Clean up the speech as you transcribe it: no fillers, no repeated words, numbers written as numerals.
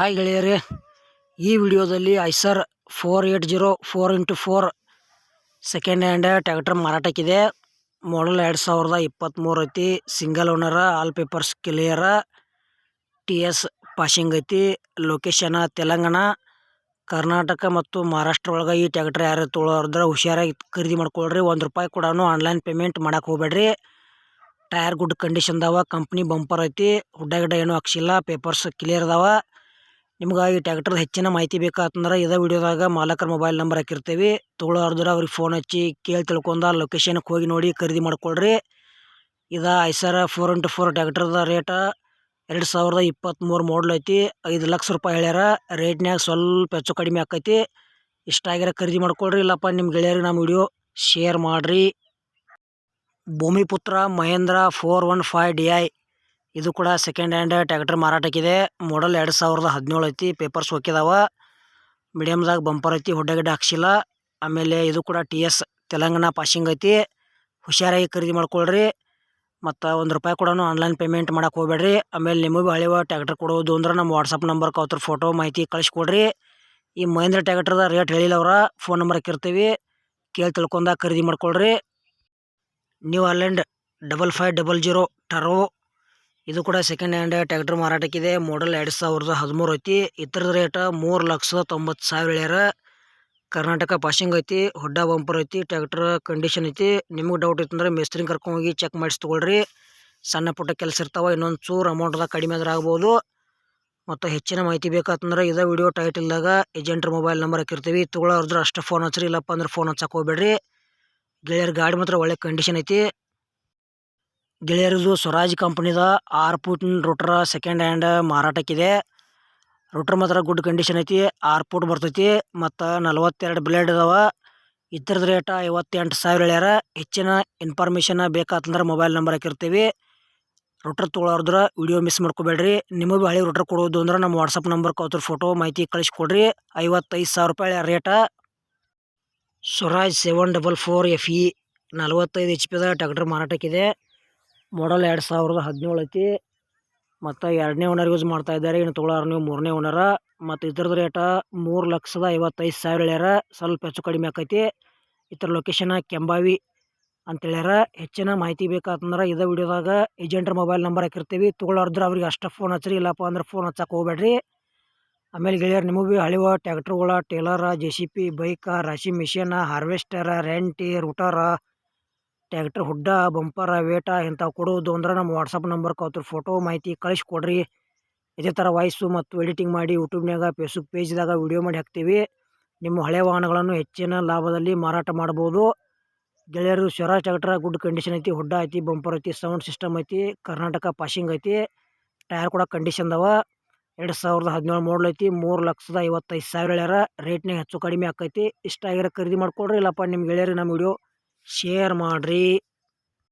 Hi ಗೆಳೆಯರೇ, ಈ ವಿಡಿಯೋದಲ್ಲಿ Eicher 480 4x4 second hand tractor ಮಾರಾಟಕ್ಕಿದೆ. ಮಾಡಲ್ 2023 ಐತಿ. Single owner, all papers clear, TS passing ಐತಿ. ಲೊಕೇಶನ್ ತೆಲಂಗಾಣ, ಕರ್ನಾಟಕ ಮತ್ತು ಮಹಾರಾಷ್ಟ್ರ ಒಳಗೆ ಈ ಟ್ರ್ಯಾಕ್ಟರ್ ಯಾರು ತೊಗೊಳೋದ್ರ ಹುಷಾರಾಗಿ ಖರೀದಿ ಮಾಡ್ಕೊಳ್ರಿ. ₹1 ಕೂಡ ಆನ್ಲೈನ್ ಪೇಮೆಂಟ್ ಮಾಡಕ್ಕೆ ಹೋಗ್ಬೇಡ್ರಿ. ಟೈರ್ ಗುಡ್ ಕಂಡೀಷನ್ ಅದಾವ. ಕಂಪ್ನಿ ಬಂಪರ್ ಐತಿ. ಹುಡ್ಡ ಗಿಡ್ಡ ಏನೂ ಹಾಕ್ಸಿಲ್ಲ. ಪೇಪರ್ಸ್ ಕ್ಲಿಯರ್ ಅದಾವ. ನಿಮ್ಗೆ ಈ ಟ್ರ್ಯಾಕ್ಟರ್ ಹೆಚ್ಚಿನ ಮಾಹಿತಿ ಬೇಕಾತಂದ್ರೆ ಇದೇ ವಿಡಿಯೋದಾಗ ಮಾಲಕರ ಮೊಬೈಲ್ ನಂಬರ್ ಹಾಕಿರ್ತೀವಿ. ತೊಗೊಳೋರ್ದ್ರೆ ಅವ್ರಿಗೆ ಫೋನ್ ಹಚ್ಚಿ ಕೇಳಿ ತಿಳ್ಕೊಂಡ ಲೊಕೇಶನ್ಗೆ ಹೋಗಿ ನೋಡಿ ಖರೀದಿ ಮಾಡ್ಕೊಳ್ರಿ. ಇದು ಐಸರ್ 4x4 ಟ್ರ್ಯಾಕ್ಟರ್ದ ರೇಟ್ 2023 ಮಾಡಲ್ ಐತಿ. ₹5 ಲಕ್ಷ ಹೇಳ್ಯಾರ. ರೇಟ್ನ್ಯಾಗ ಸ್ವಲ್ಪ ಹೆಚ್ಚು ಕಡಿಮೆ ಆಕೈತಿ. ಇಷ್ಟ ಆಗಿರ ಖರೀದಿ ಮಾಡ್ಕೊಳ್ರಿ. ಇಲ್ಲಪ್ಪ ನಿಮ್ಮ ಗೆಳೆಯರಿಗೆ ನಮ್ಮ ವಿಡಿಯೋ ಶೇರ್ ಮಾಡಿರಿ. ಭೂಮಿಪುತ್ರ ಮಹೇಂದ್ರ 415Di ಇದು ಕೂಡ ಸೆಕೆಂಡ್ ಹ್ಯಾಂಡ್ ಟ್ರ್ಯಾಕ್ಟರ್ ಮಾರಾಟಕ್ಕಿದೆ. ಮಾಡಲ್ 2017 ಐತಿ. ಪೇಪರ್ಸ್ ಹೋಗಿದಾವ. ಮೀಡಿಯಮ್ದಾಗ ಬಂಪರ್ ಐತಿ. ಹುಡ್ಡಗಿಡ್ಡ ಹಾಕ್ಸಿಲ್ಲ. ಆಮೇಲೆ ಇದು ಕೂಡ TS ತೆಲಂಗಾಣ ಪಾಸಿಂಗ್ ಐತಿ. ಹುಷಾರಾಗಿ ಖರೀದಿ ಮಾಡ್ಕೊಳ್ರಿ. ಮತ್ತು ₹1 ಕೂಡ ಆನ್ಲೈನ್ ಪೇಮೆಂಟ್ ಮಾಡಕ್ಕೆ ಹೋಗ್ಬೇಡ್ರಿ. ಆಮೇಲೆ ನಿಮಗೆ ಹಳೆಯ ಟ್ರ್ಯಾಕ್ಟರ್ ಕೊಡೋದು ಅಂದ್ರೆ ನಮ್ಮ ವಾಟ್ಸಪ್ ನಂಬರ್ಗೆ ಅವ್ರ ಫೋಟೋ ಮಾಹಿತಿ ಕಳಿಸ್ಕೊಡ್ರಿ. ಈ ಮಹೇಂದ್ರ ಟ್ರ್ಯಾಕ್ಟರ್ದ ರೇಟ್ ಹೇಳಿಲ್ಲ ಅವ್ರ, ಫೋನ್ ನಂಬರ್ ಹಾಕಿರ್ತೀವಿ. ಕೇಳಿ ತಿಳ್ಕೊಂಡಾಗ ಖರೀದಿ ಮಾಡ್ಕೊಳ್ರಿ. ನ್ಯೂ ಹಾಲೆಂಡ್ 5500 ಟರ್ಬೋ ಇದು ಕೂಡ ಸೆಕೆಂಡ್ ಹ್ಯಾಂಡ್ ಟ್ರ್ಯಾಕ್ಟರ್ ಮಾರಾಟಕ್ಕಿದೆ. ಮಾಡಲ್ 2013 ಐತಿ. ಇತರದ ರೇಟ್ ₹3,90,000 ಹೇಳ್ಯಾರ. ಕರ್ನಾಟಕ ಪಾಸಿಂಗ್ ಐತಿ. ಹುಡ್ಡ ಬಂಪರ್ ಐತಿ. ಟ್ರ್ಯಾಕ್ಟರ್ ಕಂಡೀಷನ್ ಐತಿ. ನಿಮಗೆ ಡೌಟ್ ಇತ್ತಂದ್ರೆ ಮೇಸ್ತ್ರಿನ ಕರ್ಕೊಂಡು ಹೋಗಿ ಚೆಕ್ ಮಾಡಿಸಿ ತೊಗೊಳ್ರಿ. ಸಣ್ಣ ಪುಟ್ಟ ಕೆಲಸ ಇರ್ತಾವೆ. ಇನ್ನೊಂದು ಚೂರು ಅಮೌಂಟ್ದಾಗ ಕಡಿಮೆ ಆದ್ರೆ ಆಗ್ಬೋದು. ಮತ್ತು ಹೆಚ್ಚಿನ ಮಾಹಿತಿ ಬೇಕಾತಂದ್ರೆ ಇದೇ ವಿಡಿಯೋ ಟೈಟಲ್ದಾಗ ಏಜೆಂಟ್ರ ಮೊಬೈಲ್ ನಂಬರ್ ಹಾಕಿರ್ತೀವಿ. ತೊಗೊಳೋರ್ದ್ರೆ ಅಷ್ಟೇ ಫೋನ್ ಹಚ್ಚಿರಿ. ಇಲ್ಲಪ್ಪ ಅಂದ್ರೆ ಫೋನ್ ಹಚ್ಚಕ್ಕೆ ಹೋಗ್ಬೇಡ್ರಿ. ಗೆಳೆಯರ ಗಾಡಿ ಮಾತ್ರ ಒಳ್ಳೆ ಕಂಡೀಷನ್ ಐತಿ. ಗೆಳೆಯರದು ಸ್ವರಾಜ್ ಕಂಪ್ನಿದ 6 ಫೂಟ್ ರೂಟರ್ ಸೆಕೆಂಡ್ ಹ್ಯಾಂಡ್ ಮಾರಾಟಕ್ಕಿದೆ. ರೂಟರ್ ಮಾತ್ರ ಗುಡ್ ಕಂಡೀಷನ್ ಐತಿ. 6 ಫೂಟ್ ಬರ್ತೈತಿ. ಮತ್ತು 42 ಬ್ಲೇಡ್ ಅದಾವ. ಇದ್ರದ್ದು ರೇಟ್ 58,000 ಹೇಳ್ಯಾರ. ಹೆಚ್ಚಿನ ಇನ್ಫಾರ್ಮೇಷನ್ ಬೇಕಾತಂದ್ರೆ ಮೊಬೈಲ್ ನಂಬರ್ ಹಾಕಿರ್ತೀವಿ. ರೂಟರ್ ತೊಗೊಳೋರ್ದ್ರೆ ವಿಡಿಯೋ ಮಿಸ್ ಮಾಡ್ಕೋಬೇಡ್ರಿ. ನಿಮಗೆ ಹಳೆ ರೂಟರ್ ಕೊಡೋದು ಅಂದ್ರೆ ನಮ್ಮ ವಾಟ್ಸಪ್ ನಂಬರ್ಗೆ ಅವ್ರ ಫೋಟೋ ಮಾಹಿತಿ ಕಳಿಸ್ಕೊಡ್ರಿ. ₹55,000 rate. Swaraj 744FE 45 HP tractor ಮಾರಾಟಕ್ಕಿದೆ. ಮಾಡಲ್ 2017 ಐತಿ. ಮತ್ತು 2ನೇ ಓನರ್ ಯೂಸ್ ಮಾಡ್ತಾ ಇದ್ದಾರೆ. ಇನ್ನು ತೊಗೊಳೋರು ನೀವು 3ನೇ ಓನರ. ಮತ್ತು ಇದ್ರದ್ದು ರೇಟ ₹3,55,000 ಹೇಳ್ಯಾರ. ಸ್ವಲ್ಪ ಹೆಚ್ಚು ಕಡಿಮೆ ಆಕೈತಿ. ಇತರ ಲೊಕೇಶನ್ ಕೆಂಬಾವಿ ಅಂತ ಹೇಳ್ಯಾರ. ಹೆಚ್ಚಿನ ಮಾಹಿತಿ ಬೇಕಾತಂದ್ರೆ ಇದೇ ವಿಡಿಯೋದಾಗ ಏಜೆಂಟ್ರ ಮೊಬೈಲ್ ನಂಬರ್ ಹಾಕಿರ್ತೀವಿ. ತೊಗೊಳೋರ್ದ್ರೆ ಅವ್ರಿಗೆ ಅಷ್ಟೇ ಫೋನ್ ಹಚ್ಚಿರಿ. ಇಲ್ಲಪ್ಪ ಅಂದ್ರೆ ಫೋನ್ ಹಚ್ಚಕ್ಕೆ ಹೋಗ್ಬೇಡ್ರಿ. ಆಮೇಲೆ ಗೆಳೆಯರು ನಿಮಗೆ ಹಳೆಯ ಟ್ರ್ಯಾಕ್ಟರ್ಗಳ ಟೇಲರ, JCB, ಬೈಕ, ರಾಶಿ ಮಿಷಿನ್, ಹಾರ್ವೆಸ್ಟರ, ರೆಂಟಿ, ರೂಟರ, ಟ್ರ್ಯಾಕ್ಟರ್ ಹುಡ್ಡ, ಬಂಪರ, ವೇಟ ಇಂಥವು ಕೊಡೋದು ಅಂದ್ರೆ ನಮ್ಮ ವಾಟ್ಸಪ್ ನಂಬರ್ಗೆ ಅವ್ರ ಫೋಟೋ ಮಾಹಿತಿ ಕಳಿಸ್ಕೊಡ್ರಿ. ಇದೇ ಥರ ವಾಯ್ಸು ಮತ್ತು ಎಡಿಟಿಂಗ್ ಮಾಡಿ ಯೂಟ್ಯೂಬ್ನಾಗ ಫೇಸ್ಬುಕ್ ಪೇಜ್ದಾಗ ವಿಡಿಯೋ ಮಾಡಿ ಹಾಕ್ತೀವಿ. ನಿಮ್ಮ ಹಳೆಯ ವಾಹನಗಳನ್ನು ಹೆಚ್ಚಿನ ಲಾಭದಲ್ಲಿ ಮಾರಾಟ ಮಾಡ್ಬೋದು. ಗೆಳೆಯರು ಸ್ವರಾಜ್ ಟ್ರ್ಯಾಕ್ಟರ್ ಗುಡ್ ಕಂಡೀಷನ್ ಐತಿ. ಹುಡ್ಡ ಐತಿ. ಬಂಪರ್ ಐತಿ. ಸೌಂಡ್ ಸಿಸ್ಟಮ್ ಐತಿ. ಕರ್ನಾಟಕ ಪಾಸಿಂಗ್ ಐತಿ. ಟೈರ್ ಕೂಡ ಕಂಡೀಷನ್ ಅದಾವ. 2017 ಮಾಡಲ್ ಐತಿ. ₹3,55,000 ಹೇಳ್ಯಾರ. ರೇಟ್ನಾಗ ಹೆಚ್ಚು ಕಡಿಮೆ ಆಕೈತಿ. ಇಷ್ಟ ಆಗಿರೋ ಖರೀದಿ ಮಾಡ್ಕೊಡ್ರಿ. ಇಲ್ಲಪ್ಪ ನಿಮ್ಮ ಗೆಳೆಯರಿಗೆ ನಮ್ಮ ವಿಡಿಯೋ ಶೇರ್ ಮಾಡಿರಿ.